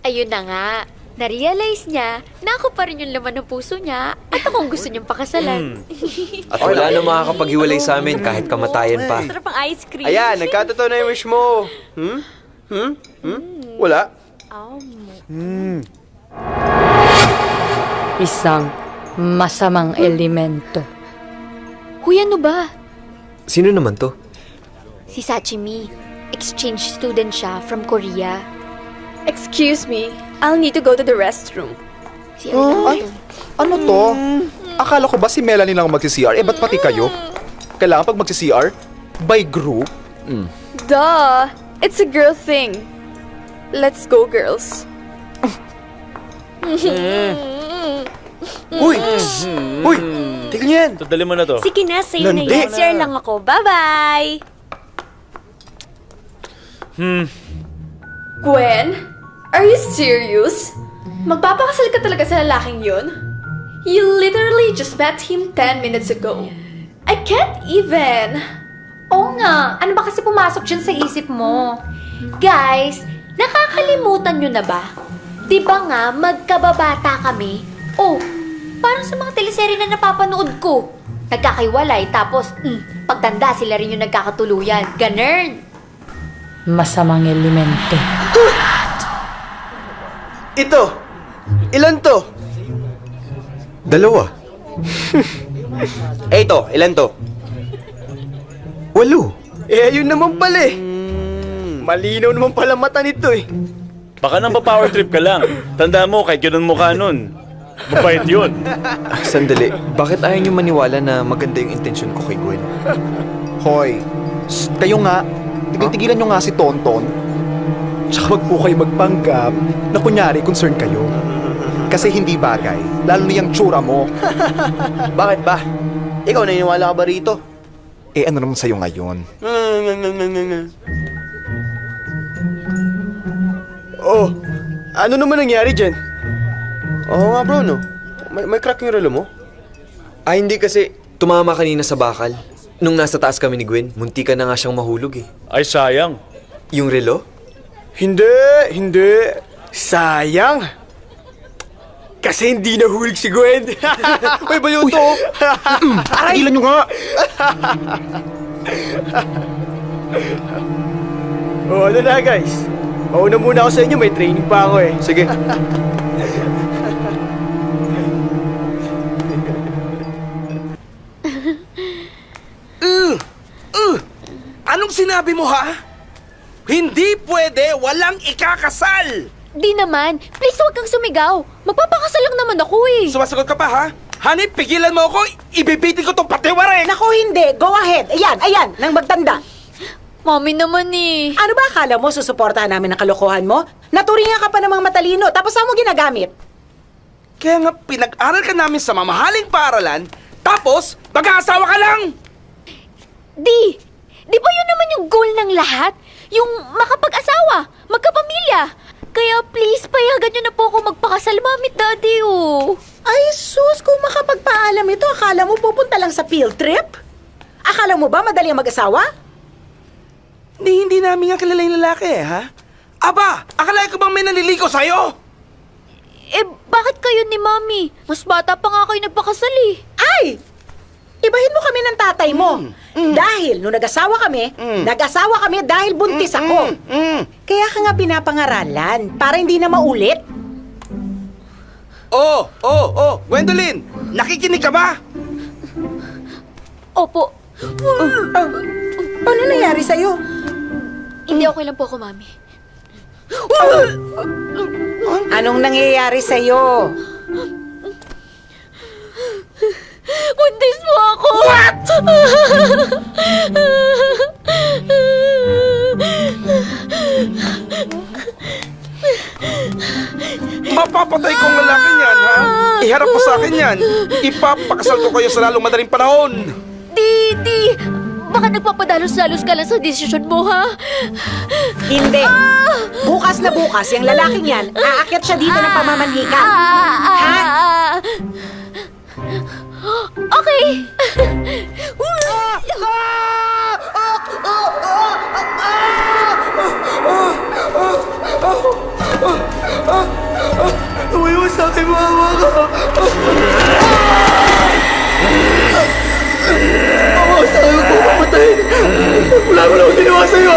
Ayun na nga, na-realize niya na ako pa rin yung laman ng puso niya at ako ang gusto niyang pakasalan. At wala na makakapaghiwalay sa amin kahit kamatayan pa. Sarap ang ice cream. Ayan, nagkatotoo na yung wish mo. Wala. Isang masamang elemento. Huy, ano ba? Sino naman to? Si Sachimi. Exchange student siya from Korea. Excuse me, I'll need to go to the restroom. Si Erna Ay, to. ano to? Akala ko ba si Melanie lang magsi-CR? Ba't pati kayo? Kailangan pag magsi-CR? By group? Duh! It's a girl thing. Let's go, girls. Uy! Uy! Tignan niyo yan! Dali mo na to. Sige na, sa'yo na Landi. yan. Share lang ako. Bye-bye! Gwen, are you serious? Magpapakasal ka talaga sa lalaking yun? You literally just met him 10 minutes ago. I can't even. Oo nga, ano ba kasi pumasok dyan sa isip mo? Guys, nakakalimutan nyo na ba? Di ba nga, magkababata kami? Oh, parang sa mga teleserye na napapanood ko. Nagkakaiwalay, tapos, pagtanda sila rin yung nagkakatuluyan. Ganern! Masamang elemento. Ito! Ilan to? Dalawa. Ito, ilan to? 8. Ayun naman pala eh. Malinaw naman pala mata nito eh. Baka nang pa-power trip ka lang. Tanda mo, kahit yun ang mukha nun. Mabait yun. Sandali, bakit ayaw niyo maniwala na maganda yung intensyon ko kay Gwen? Hoy, kayo nga, tigilan nyo nga si Tonton. Tsaka wag po kayo magpanggap na kunyari concern kayo. Kasi hindi bagay, lalo na yung tsura mo. Bakit ba? Ikaw naniniwala ka ba rito? Eh ano naman sa'yo ngayon? Oh, ano naman nangyari dyan? Oo nga bro, no? May crack yung relo mo? Ah, hindi kasi tumama kanina sa bakal. Nung nasa taas kami ni Gwen, muntika na nga siyang mahulog eh. Ay, sayang. Yung relo? Hindi. Sayang. Kasi hindi nahulog si Gwen. May baliw to. Tigilan nyo nga! Oh, ano na guys? Mauna muna ako sa inyo, may training pa ako eh. Sige. Anong sinabi mo ha? Hindi pwede, walang ikakasal! Di naman. Please, huwag kang sumigaw. Magpapakasal lang naman ako eh. Sumasagot ka pa ha? Honey, pigilan mo ako, ibibitin ko tong patiwarin! Naku, hindi. Go ahead. Ayan, nang magtanda. Mami naman eh. Ano ba akala mo, susuportahan namin ang kalokohan mo? Naturingan ka pa namang matalino, tapos saan mo ginagamit? Kaya nga pinag-aral ka namin sa mamahaling paaralan, tapos mag-aasawa ka lang! Di ba yun naman yung goal ng lahat? Yung makapag-asawa, magkapamilya. Kaya please, payagan nyo na po ako magpakasal, Mami at Daddy, oh. Ay, sus, kung makapagpaalam ito, akala mo pupunta lang sa field trip? Akala mo ba madali ang mag-asawa? Hindi namin nga kilala yung lalaki eh, ha? Aba, akala ko bang may naliligaw sa'yo? Eh, bakit kayo ni Mami? Mas bata pa nga kayo nagpakasal eh. Ay! Ibahin mo kami ng tatay mo. Dahil nung nag-asawa kami dahil buntis ako. Kaya ka nga pinapangaralan, para hindi na maulit. Oh, Gwendolyn, nakikinig ka ba? Opo. Ano nangyari sa'yo? Hindi okay lang po ako, Mami. Anong nangyayari sa'yo? Buntis mo ako! What? Mapapatay kong lalaki niyan, ha? Iharap mo sa akin yan. Ipapakasal ko kayo sa lalong madaling panahon. Di! Baka nagpapadalos-dalos ka lang sa desisyon mo, ha? Hindi. Bukas na bukas, yung lalaking yan, aakyat siya dito ng pamamanhikan. Ha? Okay! Mama ko! Ako, saan mo po papatayin? Wala mo lang ginawa sa'yo!